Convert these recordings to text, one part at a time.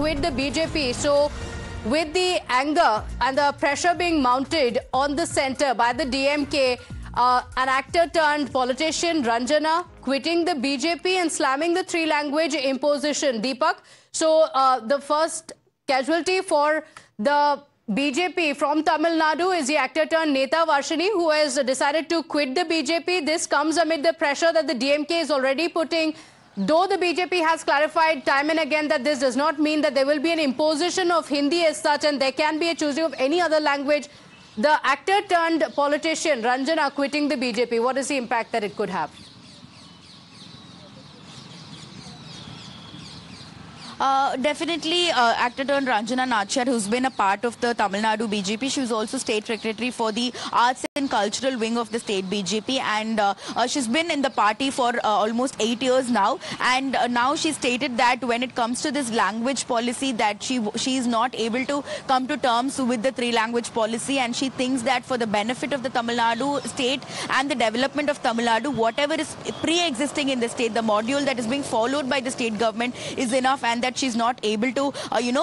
quit the BJP. So with the anger and the pressure being mounted on the centre by the DMK, an actor turned politician, Ranjana, quitting the BJP and slamming the three-language imposition. Deepak, so the first casualty for the BJP from Tamil Nadu is the actor turned Neta Varshini, who has decided to quit the BJP. This comes amid the pressure that the DMK is already putting. Though the BJP has clarified time and again that this does not mean that there will be an imposition of Hindi as such and there can be a choosing of any other language. The actor turned politician, Ranjana, quitting the BJP. What is the impact that it could have? Definitely, actor turned Ranjana Nachar, who's been a part of the Tamil Nadu BJP. She was also state secretary for the arts and cultural wing of the state BJP, and she's been in the party for almost 8 years now. And now she stated that when it comes to this language policy, that she is not able to come to terms with the three-language policy, and she thinks that for the benefit of the Tamil Nadu state and the development of Tamil Nadu, whatever is pre-existing in the state, the module that is being followed by the state government is enough, and that she's not able to,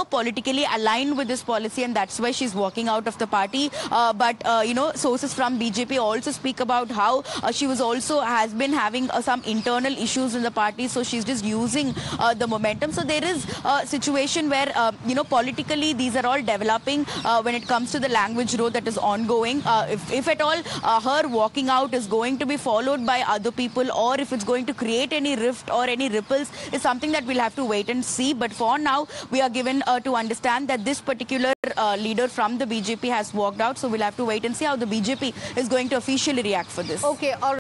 politically align with this policy, and that's why she's walking out of the party. But sources from BJP also speak about how she has been having some internal issues in the party, so she's just using the momentum. So there is a situation where, politically these are all developing when it comes to the language road that is ongoing. If at all her walking out is going to be followed by other people, or if it's going to create any rift or any ripples, is something that we'll have to wait and see. But for now, we are given to understand that this particular leader from the BJP has walked out. So we'll have to wait and see how the BJP is going to officially react for this. Okay, all right.